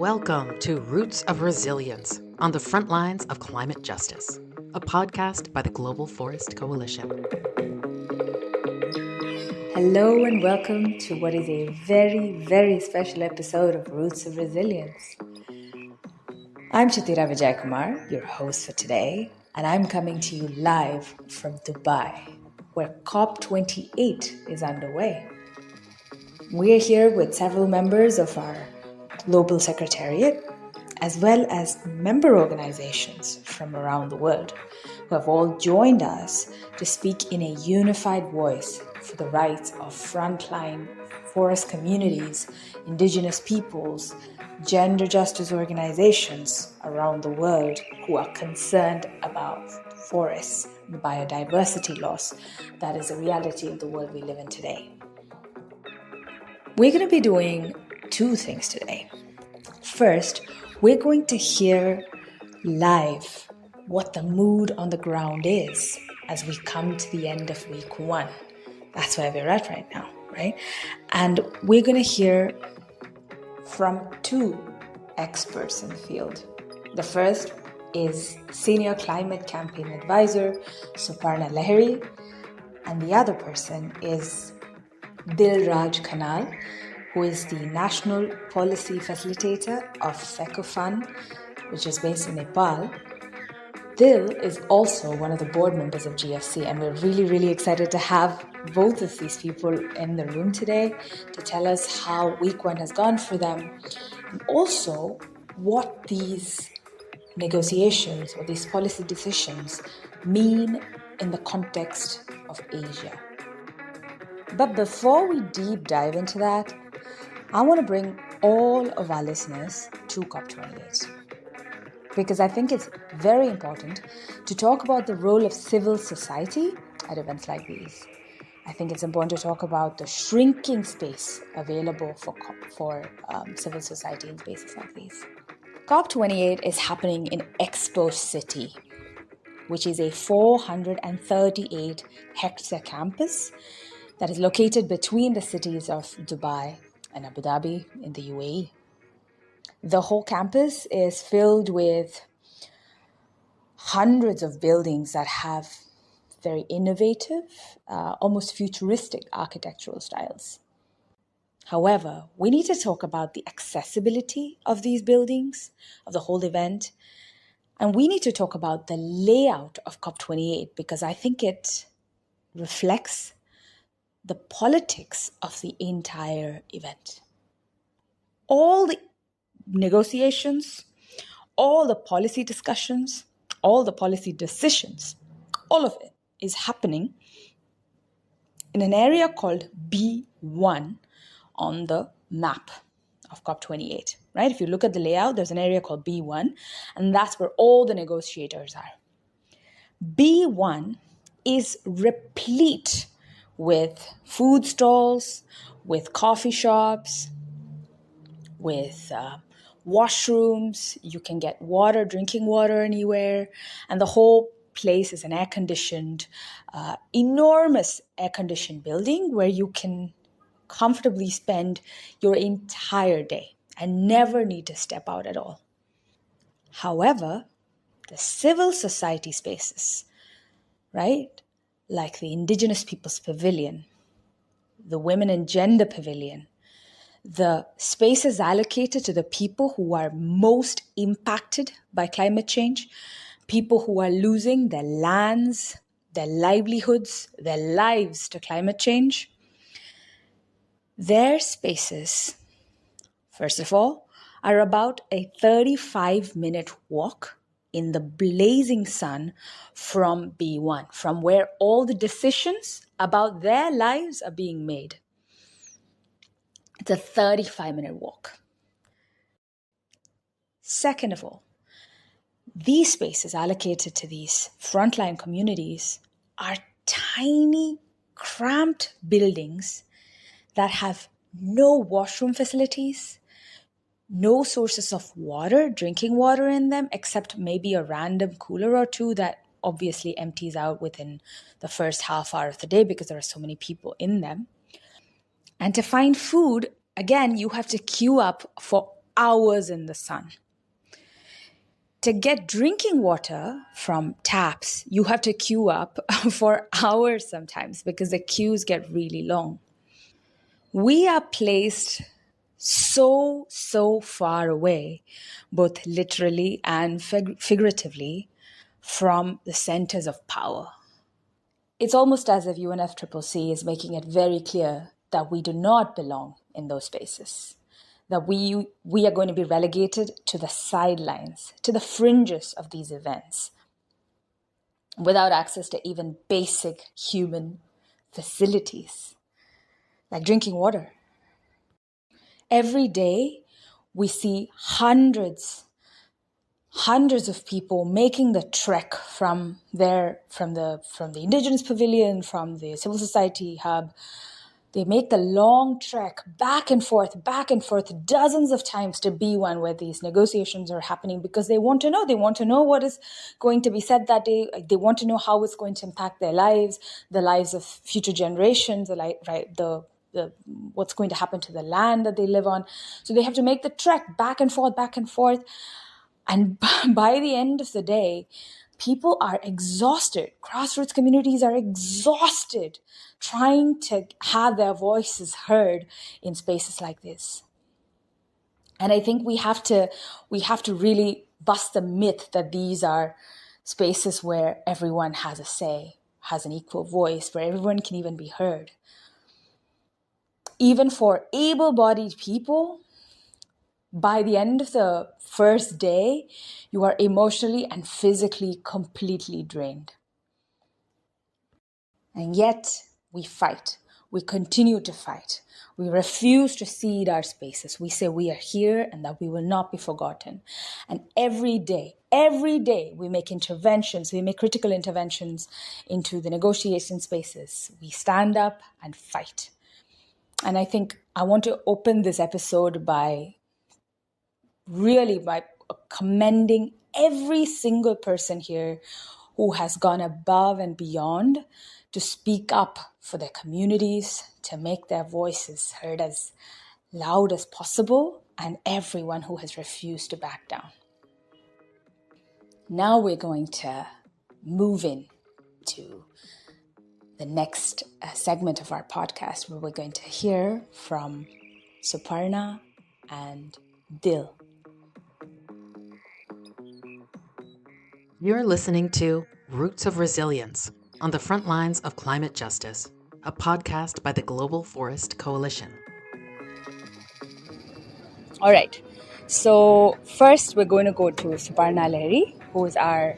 Welcome to Roots of Resilience on the Front Lines of Climate Justice, a podcast by the Global Forest Coalition. Hello and welcome to what is a very, very special episode of Roots of Resilience. I'm Chithira Vijayakumar, your host for today, and I'm coming to you live from Dubai, where COP28 is underway. We're here with several members of our Global Secretariat, as well as member organizations from around the world who have all joined us to speak in a unified voice for the rights of frontline forest communities, Indigenous peoples, gender justice organizations around the world who are concerned about forests and biodiversity loss that is a reality of the world we live in today. We're going to be doing two things today. First, we're going to hear live what the mood on the ground is as we come to the end of week one. That's where we're at right now, right? And we're going to hear from two experts in the field. The first is Senior Climate Campaign Advisor Souparna Lahiri, and the other person is Khanal, who is the National Policy Facilitator of FECOFUN, which is based in Nepal. Dil is also one of the board members of GFC, and we're really, really excited to have both of these people in the room today to tell us how week one has gone for them, and also what these negotiations or these policy decisions mean in the context of Asia. But before we deep dive into that, I want to bring all of our listeners to COP28 because I think it's very important to talk about the role of civil society at events like these. I think it's important to talk about the shrinking space available for civil society in spaces like these. COP28 is happening in Expo City, which is a 438 hectare campus that is located between the cities of Dubai and Abu Dhabi in the UAE. The whole campus is filled with hundreds of buildings that have very innovative, almost futuristic architectural styles. However, we need to talk about the accessibility of these buildings, of the whole event, and we need to talk about the layout of COP28 because I think it reflects the politics of the entire event. All the negotiations, all the policy discussions, all the policy decisions, all of it is happening in an area called B1 on the map of COP28, right? If you look at the layout, there's an area called B1, and that's where all the negotiators are. B1 is replete with food stalls, with coffee shops, with washrooms. You can get water, drinking water anywhere. And the whole place is an air-conditioned, enormous air-conditioned building where you can comfortably spend your entire day and never need to step out at all. However, the civil society spaces, right? Like the Indigenous Peoples Pavilion, the Women and Gender Pavilion, the spaces allocated to the people who are most impacted by climate change, people who are losing their lands, their livelihoods, their lives to climate change. Their spaces, first of all, are about a 35-minute walk in the blazing sun from B1, from where all the decisions about their lives are being made. It's a 35-minute walk. Second of all, these spaces allocated to these frontline communities are tiny, cramped buildings that have no washroom facilities, no sources of water, drinking water in them, except maybe a random cooler or two that obviously empties out within the first half hour of the day because there are so many people in them. And to find food, again, you have to queue up for hours in the sun. To get drinking water from taps, you have to queue up for hours sometimes because the queues get really long. We are placed so far away, both literally and figuratively, from the centers of power. It's almost as if UNFCCC is making it very clear that we do not belong in those spaces, that we are going to be relegated to the sidelines, to the fringes of these events, without access to even basic human facilities, like drinking water. Every day, we see hundreds of people making the trek from the Indigenous Pavilion, from the Civil Society Hub. They make the long trek back and forth, dozens of times to B1 where these negotiations are happening because they want to know. They want to know what is going to be said that day. They want to know how it's going to impact their lives, the lives of future generations, what's going to happen to the land that they live on. So they have to make the trek back and forth. And by the end of the day, people are exhausted. Grassroots communities are exhausted trying to have their voices heard in spaces like this. And I think we have to really bust the myth that these are spaces where everyone has a say, has an equal voice, where everyone can even be heard. Even for able-bodied people, by the end of the first day, you are emotionally and physically completely drained. And yet, we fight. We continue to fight. We refuse to cede our spaces. We say we are here and that we will not be forgotten. And every day, we make interventions. We make critical interventions into the negotiation spaces. We stand up and fight. And I think I want to open this episode by commending every single person here who has gone above and beyond to speak up for their communities, to make their voices heard as loud as possible, and everyone who has refused to back down. Now we're going to move in to the next segment of our podcast, where we're going to hear from Souparna and Dil. You're listening to Roots of Resilience on the Front Lines of Climate Justice, a podcast by the Global Forest Coalition. All right. So first, we're going to go to Souparna Lahiri, who is our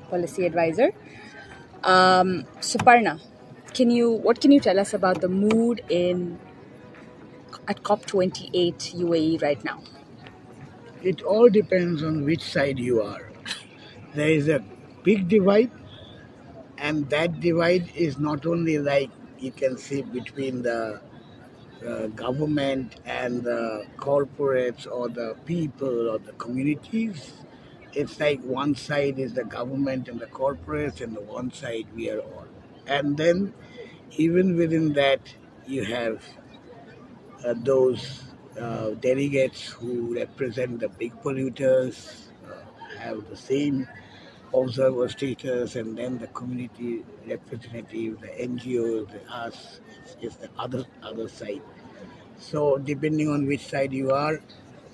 policy advisor. Souparna, what can you tell us about the mood at COP28 UAE right now? It all depends on which side you are. There is a big divide, and that divide is not only like you can see between the government and the corporates or the people or the communities. It's like one side is the government and the corporates, and the one side we are all. And then even within that, you have those delegates who represent the big polluters, have the same observer status, and then the community representative, the NGOs, us, is the other side. So depending on which side you are,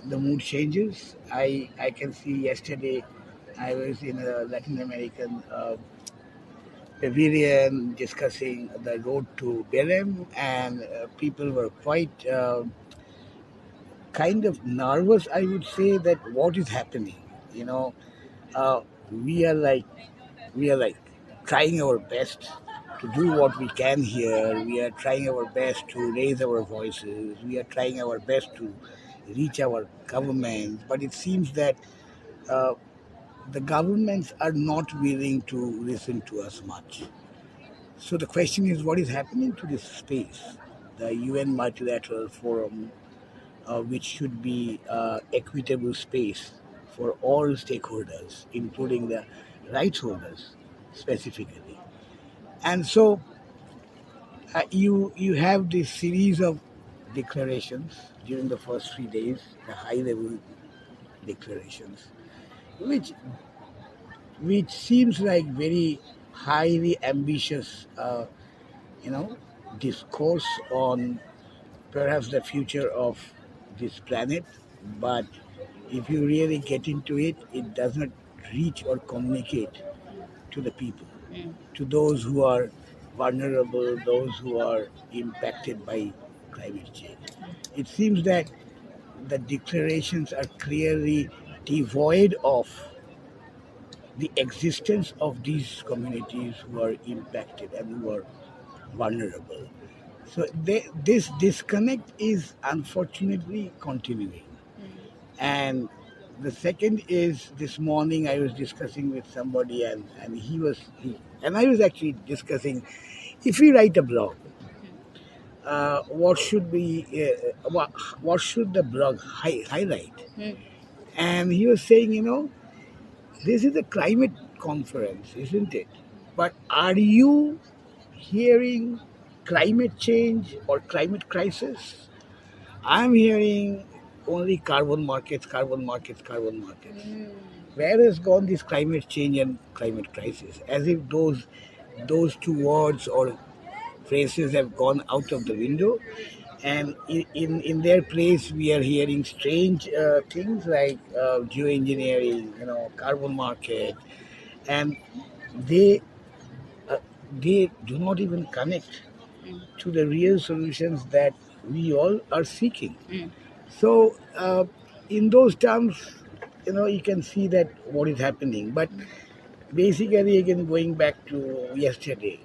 the mood changes. I can see yesterday I was in a Latin American pavilion discussing the road to Belém, and people were quite kind of nervous, I would say, that what is happening. You know, uh, we are like trying our best to do what we can here. We are trying our best to raise our voices. We are trying our best to reach our governments. But it seems that uh, the governments are not willing to listen to us much. So the question is, what is happening to this space, the UN Multilateral Forum, which should be equitable space for all stakeholders, including the rights holders specifically. And so you have this series of declarations during the first 3 days, the high-level declarations, which seems like very highly ambitious, you know, discourse on perhaps the future of this planet. But if you really get into it, it does not reach or communicate to the people, to those who are vulnerable, those who are impacted by climate change. It seems that the declarations are clearly devoid of the existence of these communities who are impacted and who are vulnerable. So this disconnect is unfortunately continuing. And the second is, this morning I was discussing with somebody, and I was actually discussing, if we write a blog, what should be what should the blog highlight? And he was saying, this is a climate conference, isn't it? But are you hearing climate change or climate crisis? I'm hearing only carbon markets, carbon markets, carbon markets. Where has gone this climate change and climate crisis? As if those two words or phrases have gone out of the window, and in their place we are hearing strange things like geoengineering, carbon market, and they uh, they do not even connect to the real solutions that we all are seeking. So, in those terms, you can see that what is happening. But basically, again, going back to yesterday,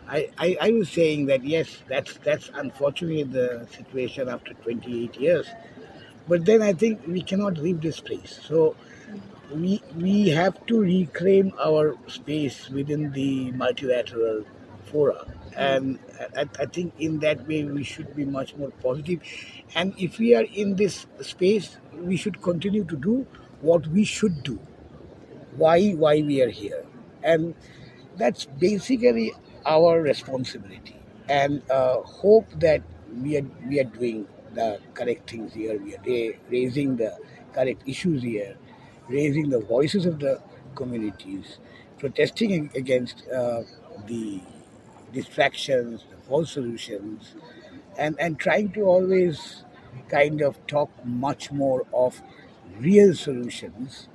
I was saying that yes, that's unfortunately the situation after 28 years. But then I think we cannot leave this place. So we have to reclaim our space within the multilateral fora, and I think in that way we should be much more positive. And if we are in this space, we should continue to do what we should do, why we are here, and that's basically our responsibility. And hope that we are doing the correct things here. We are raising the correct issues here, raising the voices of the communities, protesting against the distractions, the false solutions, and trying to always kind of talk much more of real solutions,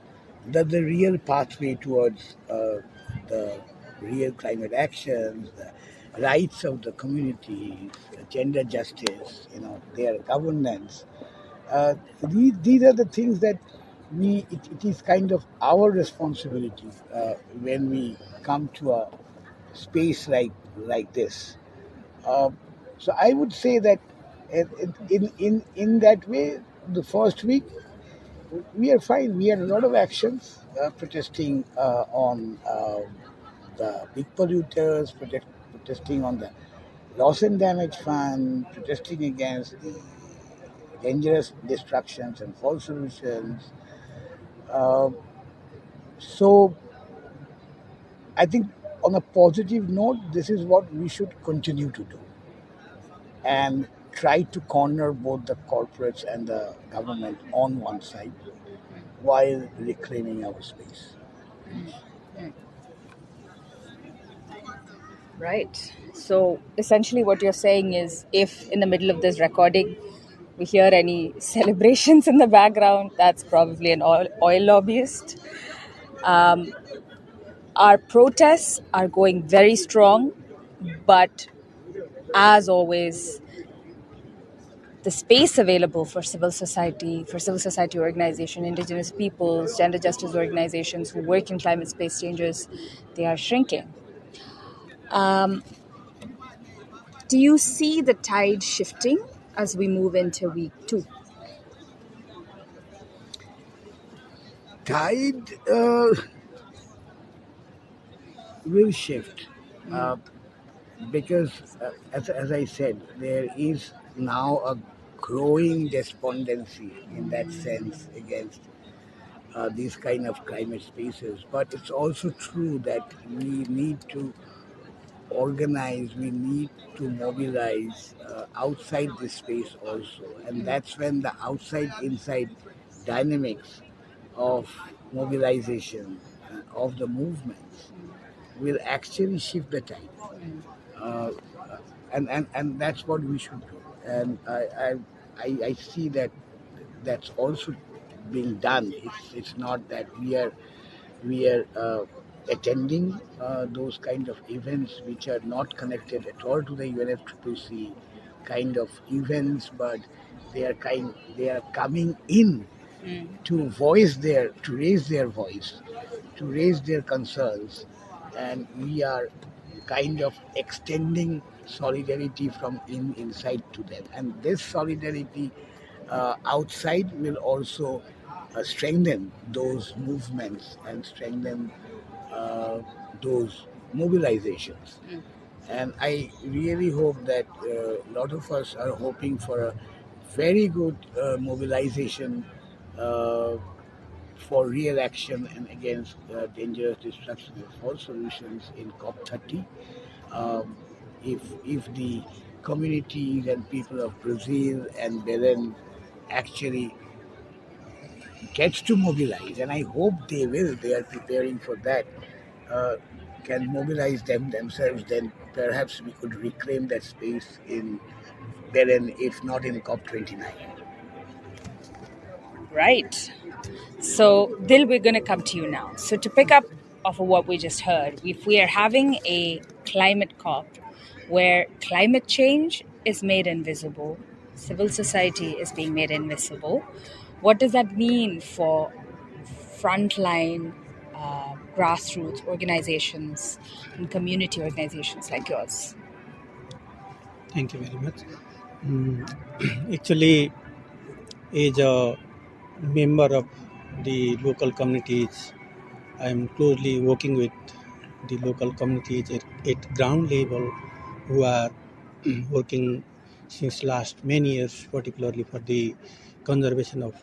the real pathway towards the real climate actions, the rights of the communities, gender justice, their governance. These are the things that it is kind of our responsibility when we come to a space like this. Um, so I would say that in that way, the first week we are fine. We had a lot of actions protesting on the big polluters, protesting on the loss and damage fund, protesting against the dangerous destructions and false solutions. Uh, so I think on a positive note, this is what we should continue to do, and try to corner both the corporates and the government on one side while reclaiming our space. Right. So essentially, what you're saying is if in the middle of this recording we hear any celebrations in the background, that's probably an oil lobbyist. Our protests are going very strong, but as always, the space available for civil society organization, indigenous peoples, gender justice organizations who work in climate space changes, they are shrinking. Do you see the tide shifting as we move into week 2? Tide will shift because, as I said, there is now a growing despondency in that sense against these kind of climate spaces. But it's also true that we need to organize, we need to mobilize outside this space also. And that's when the outside-inside dynamics of mobilization of the movements will actually shift the tide. Uh, and that's what we should do. And I see that that's also being done. It's not that we are attending those kind of events which are not connected at all to the UNFCCC kind of events, but they are coming in to raise their voice, to raise their concerns, and we are kind of extending solidarity from inside to them. And this solidarity outside will also strengthen those movements and strengthen those mobilizations. And I really hope that a lot of us are hoping for a very good mobilization uh, for real action and against dangerous destruction of all solutions in COP30. Um, if the communities and people of Brazil and Belen actually gets to mobilize, and I hope they will, they are preparing for that, uh, can mobilize themselves, then perhaps we could reclaim that space in Belen, if not in COP29. Right. So, Dil, we're going to come to you now. So, to pick up off of what we just heard, if we are having a climate COP where climate change is made invisible, civil society is being made invisible, what does that mean for frontline grassroots organizations and community organizations like yours? Thank you very much. Actually, as a member of the local communities, I am closely working with the local communities at ground level who are working since last many years, particularly for the conservation of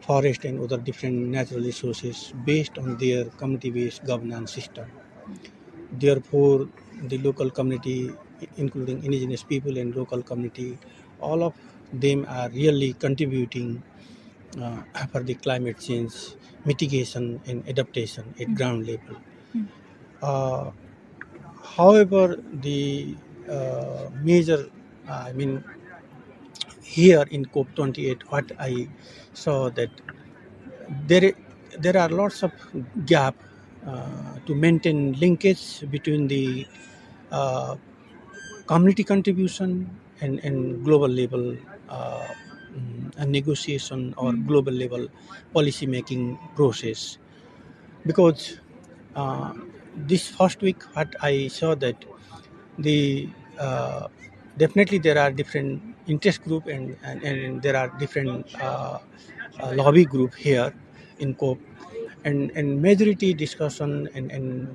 forest and other different natural resources based on their community-based governance system. Therefore, the local community, including indigenous people and local community, all of them are really contributing for the climate change mitigation and adaptation at ground level. Uh, However, the major, here in COP28, what I saw that there there are lots of gap to maintain linkage between the uh, community contribution and global level negotiation or global level policy making process, because uh, this first week what I saw that the definitely there are different interest group and there are different lobby group here in COP, and majority discussion and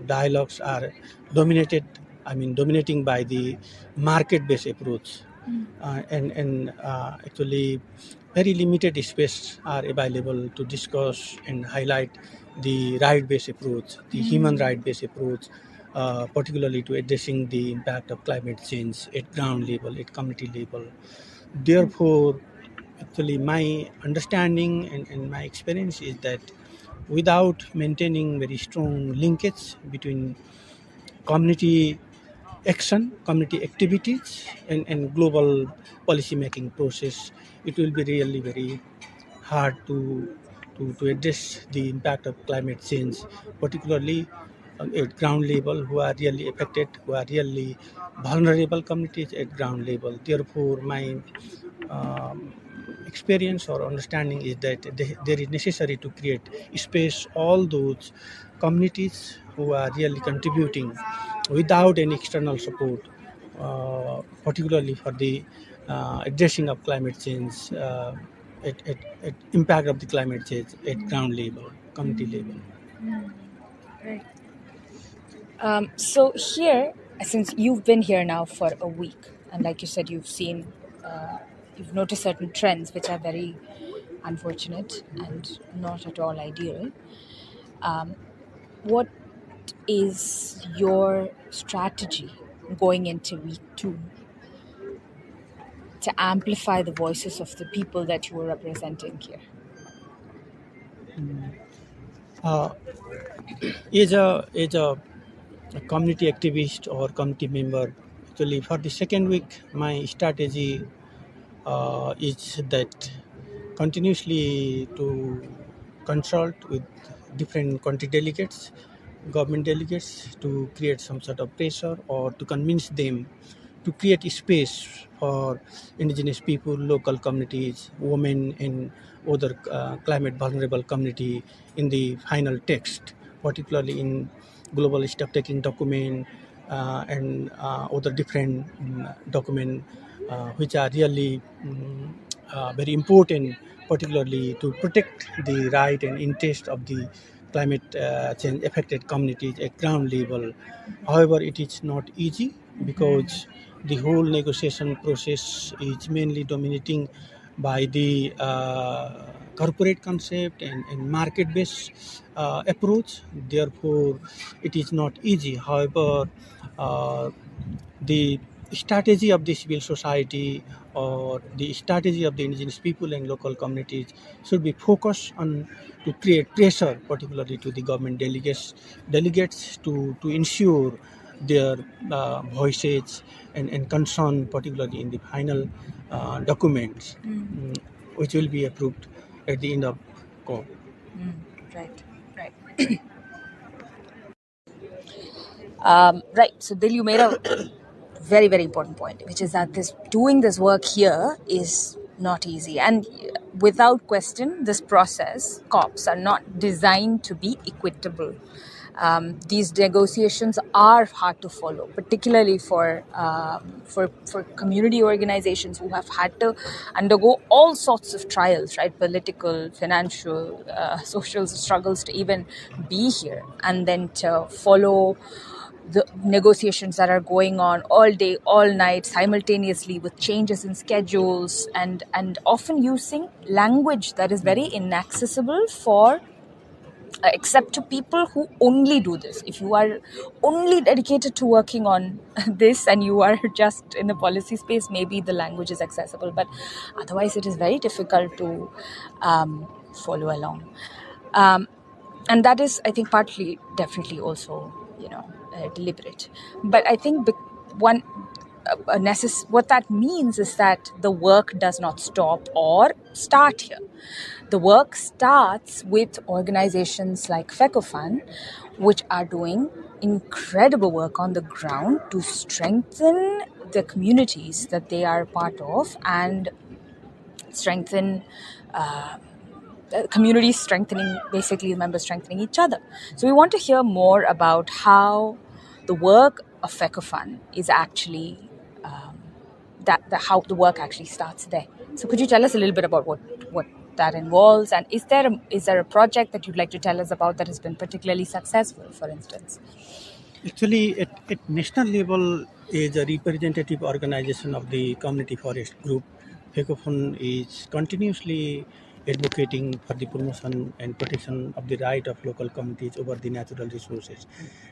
dialogues are dominating by the market based approach, and actually very limited space are available to discuss and highlight the right based approach, the human right based approach, particularly to addressing the impact of climate change at ground level, at community level. Therefore, actually my understanding and my experience is that without maintaining very strong linkage between community action, community activities, and global policy making process, it will be really very hard to address the impact of climate change, particularly at ground level, who are really affected, who are really vulnerable communities at ground level. Therefore, my um, experience or understanding is that there is necessary to create space all those communities who are really contributing without any external support, particularly for the addressing of climate change, at impact of the climate change at ground level, community level. Right. So here, since you've been here now for a week, and like you said, you've noticed certain trends which are very unfortunate and not at all ideal. What is your strategy going into week 2 to amplify the voices of the people that you are representing here? As a community activist or community member, actually for the second week, my strategy is that continuously to consult with different country delegates, government delegates, to create some sort of pressure or to convince them to create a space for indigenous people, local communities, women, and other climate vulnerable community in the final text, particularly in global step taking document and other different document which are really very important, particularly to protect the right and interest of the climate change affected communities at ground level. However, it is not easy because the whole negotiation process is mainly dominating by the corporate concept and market-based approach. Therefore, it is not easy. However, the strategy of the civil society or the strategy of the indigenous people and local communities should be focused on to create pressure, particularly to the government delegates to ensure their voices and concern, particularly in the final documents, which will be approved at the end of COP. Right. Right. So, Dil, you made a very, very important point, which is that doing this work here is not easy. And without question, this process, COPs, are not designed to be equitable. These negotiations are hard to follow, particularly for community organizations who have had to undergo all sorts of trials, right? Political, financial, social struggles to even be here, and then to follow the negotiations that are going on all day, all night, simultaneously, with changes in schedules, and often using language that is very inaccessible for except to people who only do this. If you are only dedicated to working on this and you are just in the policy space, maybe the language is accessible, but otherwise it is very difficult to follow along. And that is, I think, partly definitely also, deliberate. But I think what that means is that the work does not stop or start here. The work starts with organizations like FECOFUN, which are doing incredible work on the ground to strengthen the communities that they are part of and strengthen communities, strengthening, basically members strengthening each other. So we want to hear more about how the work of FECOFUN is actually how the work actually starts there. So could you tell us a little bit about what that involves, and is there a project that you'd like to tell us about that has been particularly successful, for instance? Actually, at national level, is a representative organization of the community forest group. FECOFUN is continuously advocating for the promotion and protection of the right of local communities over the natural resources.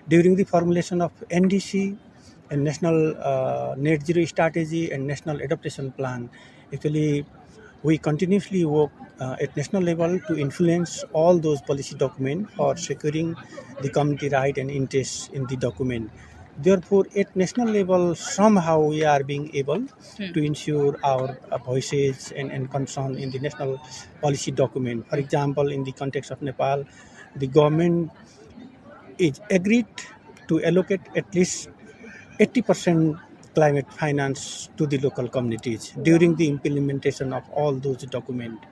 During the formulation of NDC and National Net Zero Strategy and National Adaptation Plan, actually we continuously work at national level to influence all those policy documents for securing the community right and interests in the document. Therefore, at national level, somehow we are being able to ensure our voices and concern in the national policy document. For example, in the context of Nepal, the government is agreed to allocate at least 80% climate finance to the local communities during the implementation of all those documents.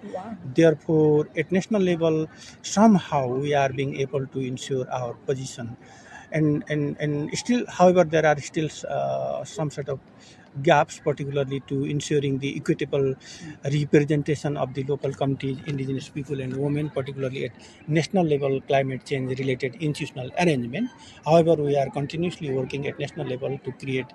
Therefore, at national level, somehow we are being able to ensure our position. And still, however, there are still some sort of gaps, particularly to ensuring the equitable representation of the local communities, indigenous people and women, particularly at national level climate change related institutional arrangement. However, we are continuously working at national level to create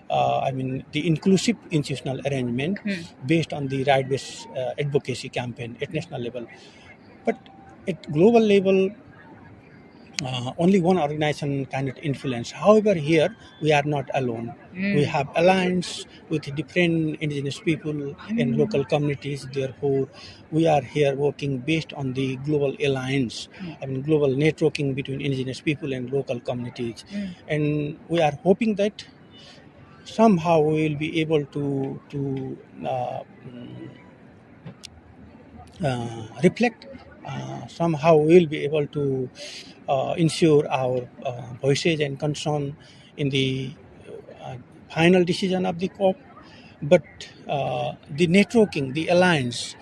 the inclusive institutional arrangement based on the right-based advocacy campaign at national level. But at global level, only one organization cannot influence. However, here we are not alone. We have alliance with different indigenous people and local communities. Therefore, we are here working based on the global alliance, global networking between indigenous people and local communities. And we are hoping that somehow we will be able to reflect. Somehow we'll be able to ensure our voices and concern in the final decision of the COP. But the networking, the alliance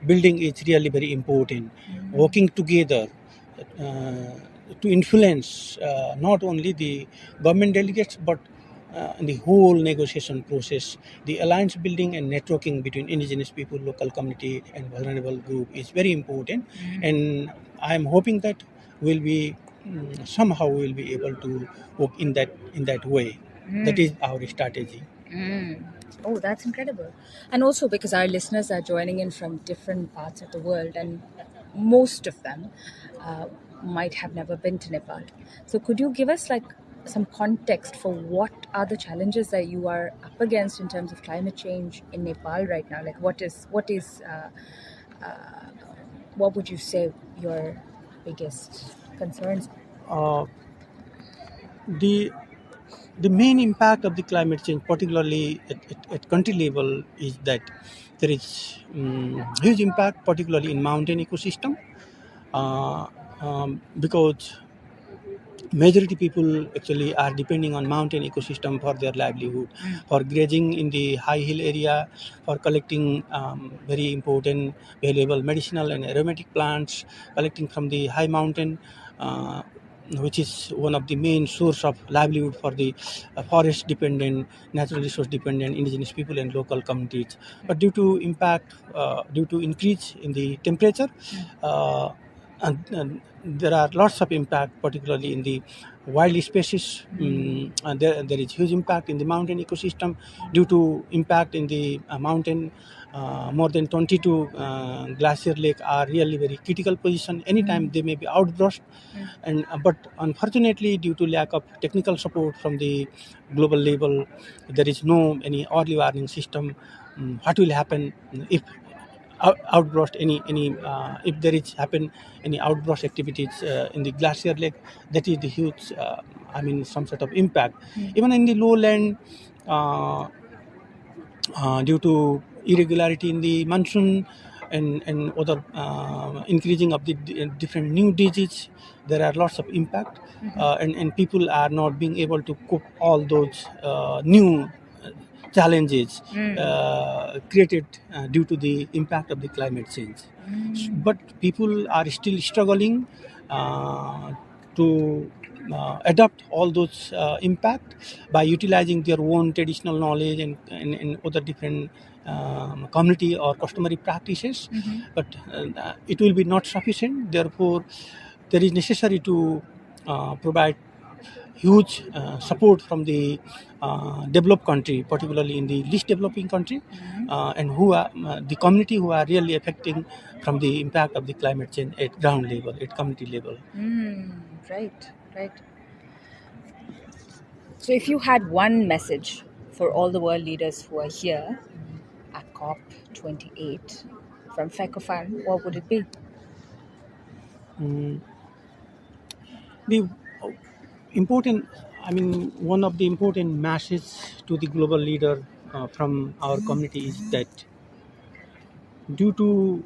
building is really very important. Working together to influence not only the government delegates but the whole negotiation process. The alliance building and networking between indigenous people, local community, and vulnerable group is very important. And I am hoping that we'll be somehow we'll be able to work in that way. That is our strategy. Oh, that's incredible. And also because our listeners are joining in from different parts of the world, and most of them might have never been to Nepal. So could you give us like some context for what are the challenges that you are up against in terms of climate change in Nepal right now? Like what would you say your biggest concerns are? The main impact of the climate change, particularly at country level, is that there is huge impact, particularly in mountain ecosystem, because majority people actually are depending on mountain ecosystem for their livelihood, for grazing in the high hill area, for collecting very important valuable medicinal and aromatic plants, collecting from the high mountain, which is one of the main source of livelihood for the forest dependent, natural resource dependent indigenous people and local communities. But due to increase in the temperature, and there are lots of impact, particularly in the wild species. And there is huge impact in the mountain ecosystem due to impact in the mountain. More than 22 glacier lake are really very critical position. Anytime they may be outburst, and but unfortunately, due to lack of technical support from the global level, there is no any early warning system. What will happen if outburst any if there is happen any outburst activities in the glacier lake? That is the huge some sort of impact. Even in the lowland, due to irregularity in the monsoon and other increasing of the different new diseases, there are lots of impact, and people are not being able to cope all those new challenges created due to the impact of the climate change. But people are still struggling to adapt all those impact by utilizing their own traditional knowledge and other different community or customary practices. But it will be not sufficient. Therefore, there is necessary to provide huge support from the developed country, particularly in the least developing country, and who are the community who are really affecting from the impact of the climate change at ground level, at community level. Right. So if you had one message for all the world leaders who are here at COP28 from FECOFUN, what would it be? The important, one of the important messages to the global leader from our community is that due to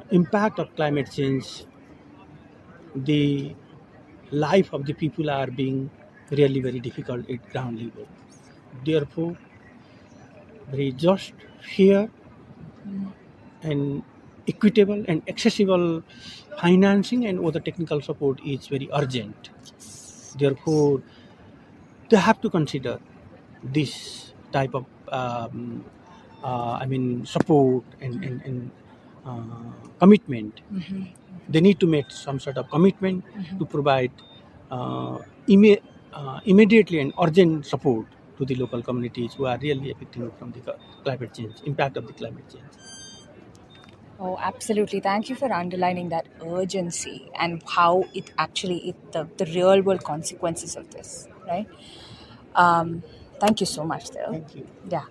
impact of climate change, the life of the people are being really very difficult at ground level. Therefore, there is just fair and equitable and accessible financing and other technical support is very urgent. Therefore, they have to consider this type of support and commitment. They need to make some sort of commitment to provide immediately and urgent support to the local communities who are really affecting from the climate change, impact of the climate change. Oh, absolutely. Thank you for underlining that urgency and how the real world consequences of this, right? Thank you so much, Dil. Thank you. Yeah.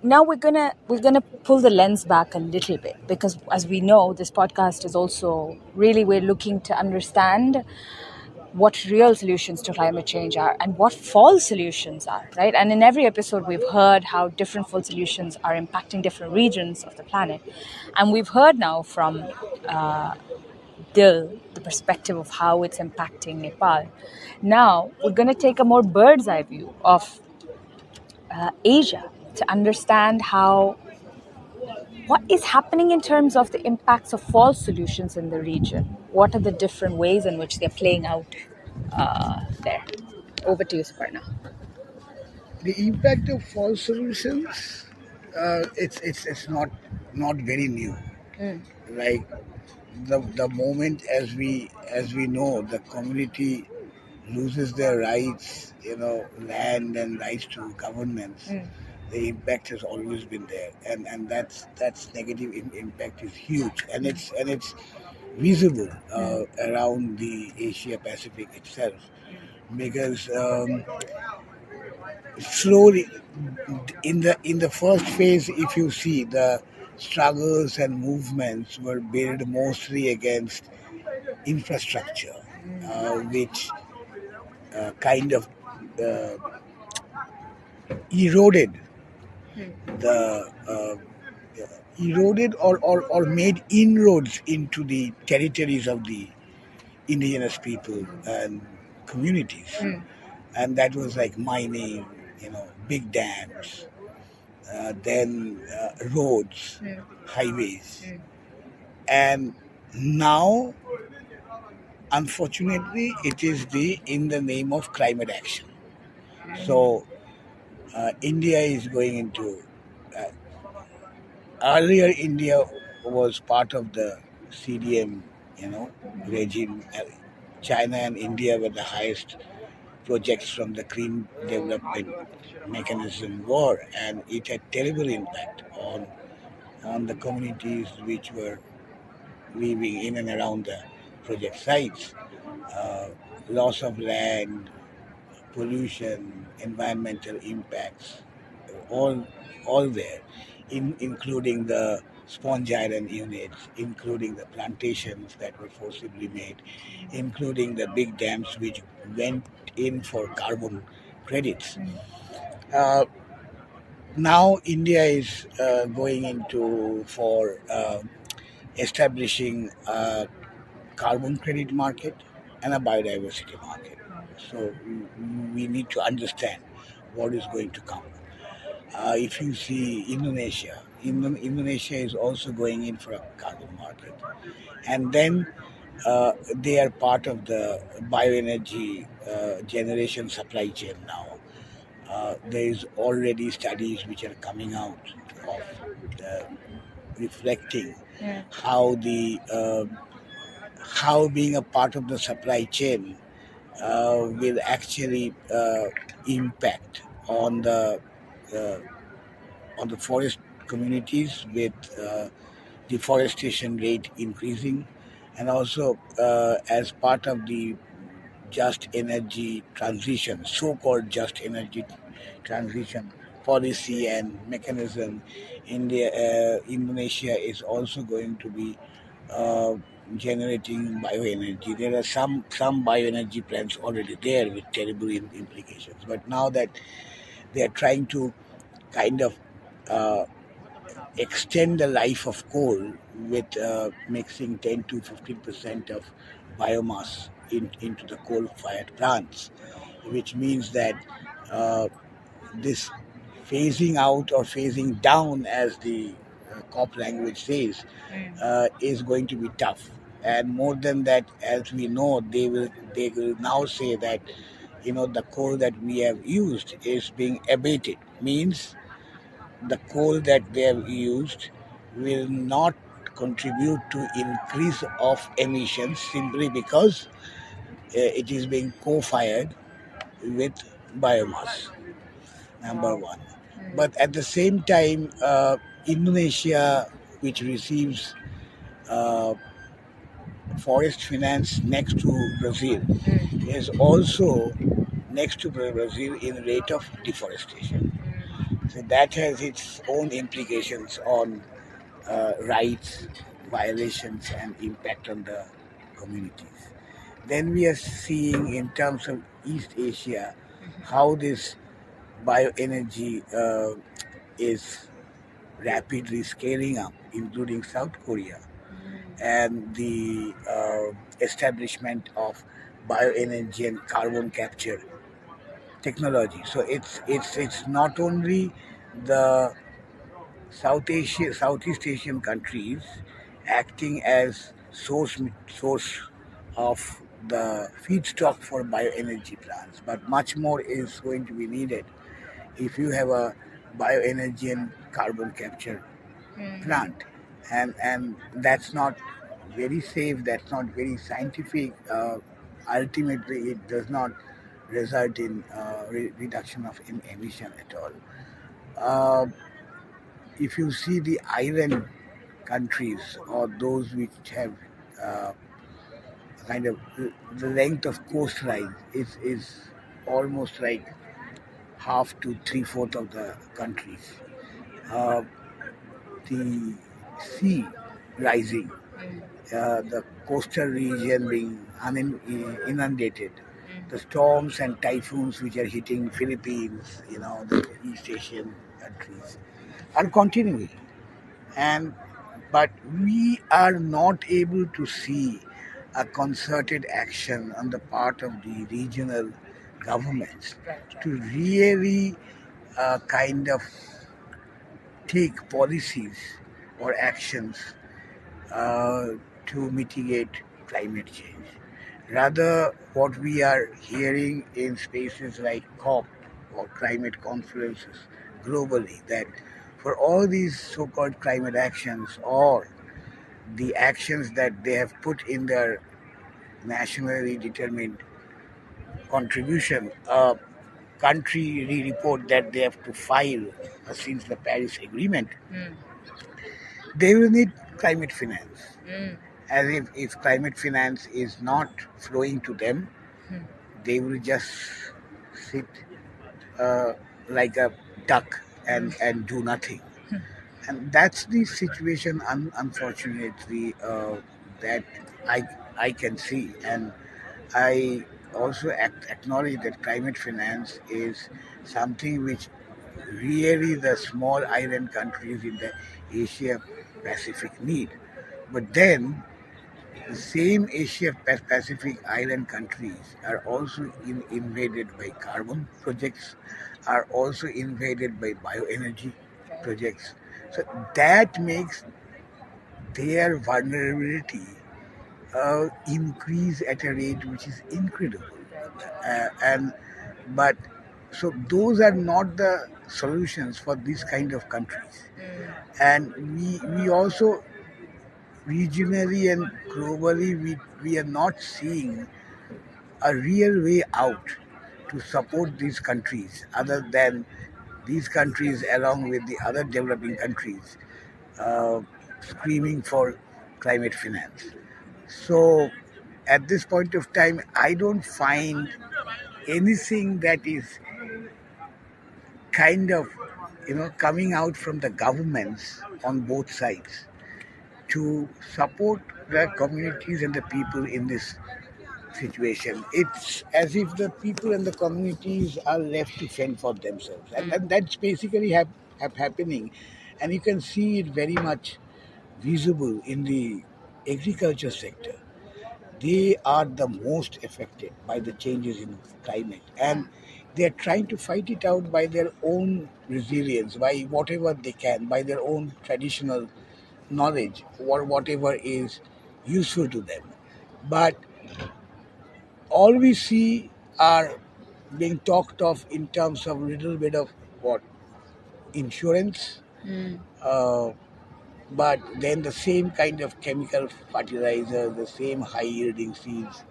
Now we're gonna pull the lens back a little bit, because as we know, this podcast is also really, we're looking to understand what real solutions to climate change are and what false solutions are, right? And in every episode, we've heard how different false solutions are impacting different regions of the planet. And we've heard now from Dil the perspective of how it's impacting Nepal. Now, we're going to take a more bird's eye view of Asia to understand what is happening in terms of the impacts of false solutions in the region. What are the different ways in which they're playing out there? Over to you, Suparna. The impact of false solutions, it's not very new. Like the moment as we know the community loses their rights, land and rights to governments, the impact has always been there, and that's negative impact is huge, and it's visible around the Asia Pacific itself, because slowly in the first phase, if you see, the struggles and movements were built mostly against infrastructure, which kind of uh, eroded the eroded or made inroads into the territories of the indigenous people and communities, and that was like mining, big dams, then roads, highways, and now, unfortunately, it is in the name of climate action. So India is going into. Earlier, India was part of the CDM, regime. China and India were the highest projects from the Green Development Mechanism war, and it had terrible impact on the communities which were living in and around the project sites. Uh, Loss of land, pollution, environmental impacts, all all there, including the sponge iron units, including the plantations that were forcibly made, including the big dams which went in for carbon credits. Uh, Now India is going into for establishing a carbon credit market and a biodiversity market. So we need to understand what is going to come. If you see Indonesia, Indonesia is also going in for a carbon market, and then they are part of the bioenergy generation supply chain now. There is already studies which are coming out of reflecting how how being a part of the supply chain will actually impact uh, on the forest communities, with deforestation rate increasing, and also as part of the just energy transition, so-called just energy transition policy and mechanism, Indonesia is also going to be uh, generating bioenergy. There are some bioenergy plants already there with terrible implications, but now that they are trying to kind of uh, extend the life of coal with mixing 10 to 15% of biomass into the coal-fired plants, which means that uh, this phasing out or phasing down, as the COP language says, is going to be tough. And more than that, as we know, they will now say that the coal that we have used is being abated. Means the coal that they have used will not contribute to increase of emissions, simply because it is being co-fired with biomass, number one. But at the same time, Indonesia which receives uh, forest finance next to Brazil, is also next to Brazil in rate of deforestation. So that has its own implications on rights, violations, and impact on the communities. Then we are seeing in terms of East Asia how this bioenergy is rapidly scaling up, including South Korea, and the establishment of bioenergy and carbon capture technology. So it's not only the Southeast Asian countries acting as source of the feedstock for bioenergy plants, but much more is going to be needed if you have a bioenergy and carbon capture plant, and that's not very safe. That's not very scientific. Ultimately, it does not result in reduction of emission at all. Uh, if you see the island countries or those which have uh, kind of the length of coastline is almost like half to three-fourths of the countries. Uh, the sea rising, the coastal region being inundated, the storms and typhoons which are hitting Philippines, the East Asian countries, are continuing. And but we are not able to see a concerted action on the part of the regional governments to really kind of take policies or actions uh, to mitigate climate change. Rather, what we are hearing in spaces like COP or climate conferences globally, that for all these so-called climate actions or the actions that they have put in their nationally determined contribution, a country report that they have to file since the Paris Agreement, they will need climate finance. As if climate finance is not flowing to them, they will just sit uh, like a duck and do nothing. And that's the situation, unfortunately, that I, I can see. And I also acknowledge that climate finance is something which really the small island countries in the Asia Pacific need. But then the same Asia Pacific island countries are also invaded by carbon projects, are also invaded by bioenergy projects. So that makes their vulnerability increase at a rate which is incredible. And but so those are not the solutions for these kind of countries. And we also regionally and globally we are not seeing a real way out to support these countries other than these countries along with the other developing countries uh, screaming for climate finance. So at this point of time, I don't find anything that is kind of coming out from the governments on both sides to support the communities and the people in this situation. It's as if the people and the communities are left to fend for themselves, and that's basically happening, and you can see it very much visible in the agriculture sector. They are the most affected by the changes in climate, and they are trying to fight it out by their own resilience, by whatever they can, by their own traditional knowledge or whatever is useful to them. But all we see are being talked of in terms of a little bit of what insurance, uh, but then the same kind of chemical fertilizer, the same high yielding seeds,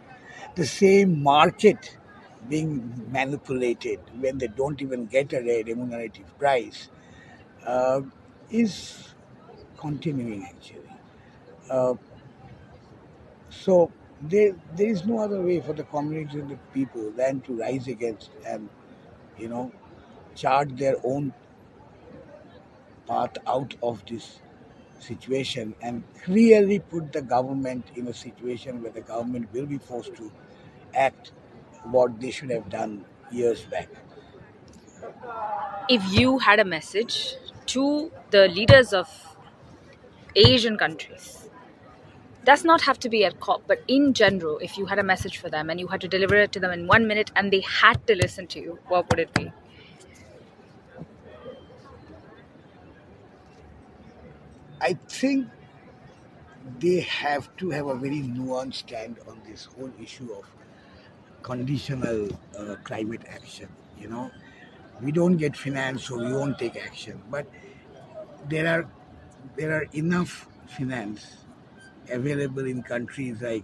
the same market being manipulated when they don't even get a remunerative price, uh, is continuing actually. Uh, so there is no other way for the communities and the people than to rise against and, you know, chart their own path out of this situation and clearly put the government in a situation where the government will be forced to act what they should have done years back. If you had a message to the leaders of Asian countries, does not have to be at COP, but in general, if you had a message for them and you had to deliver it to them in 1 minute and they had to listen to you, what would it be? I think they have to have a very nuanced stand on this whole issue of conditional climate action. You know, we don't get finance, so we won't take action. But there are enough finance available in countries like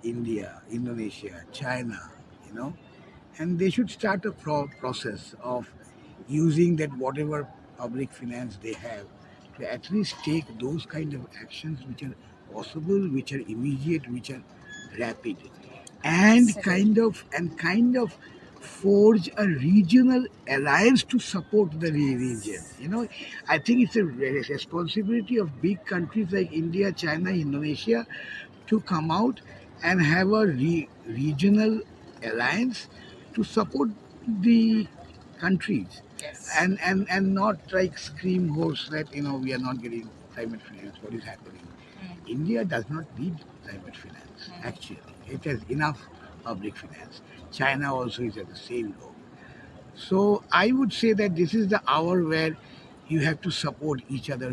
India, Indonesia, China, you know, and they should start a process of using that whatever public finance they have to at least take those kind of actions which are possible, which are immediate, which are rapid, and kind of forge a regional alliance to support the region. You know, I think it's a responsibility of big countries like India, China, Indonesia to come out and have a regional alliance to support the countries. Yes. And not like scream hoarse that, you know, we are not getting climate finance. What is happening? India does not need climate finance. Actually, it has enough public finance. China also is at the same goal. So I would say that this is the hour where you have to support each other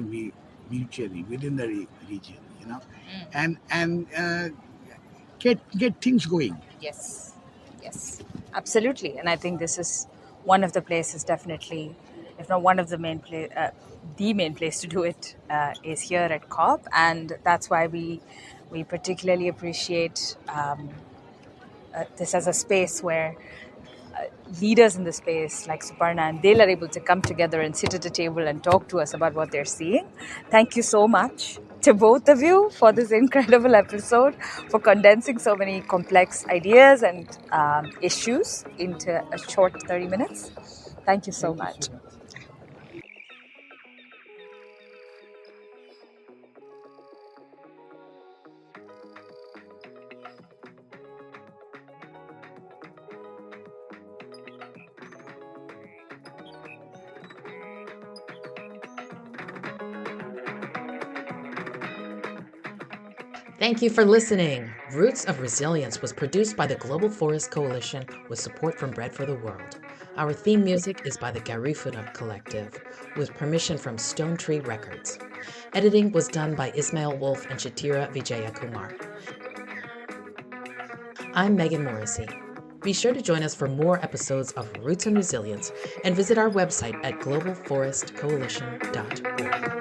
mutually within the region, you know, and get things going. Yes, absolutely. And I think this is one of the places, definitely, if not one of the the main place to do it is here at COP, and that's why we particularly appreciate this as a space where leaders in the space like Souparna and Dale are able to come together and sit at a table and talk to us about what they're seeing. Thank you so much to both of you for this incredible episode, for condensing so many complex ideas and issues into a short 30 minutes. Thank you so much. Thank you for listening. Roots of Resilience was produced by the Global Forest Coalition with support from Bread for the World. Our theme music is by the Garifuna Collective with permission from Stone Tree Records. Editing was done by Ismail Wolf and Chithira Vijayakumar. I'm Megan Morrissey. Be sure to join us for more episodes of Roots and Resilience and visit our website at globalforestcoalition.org.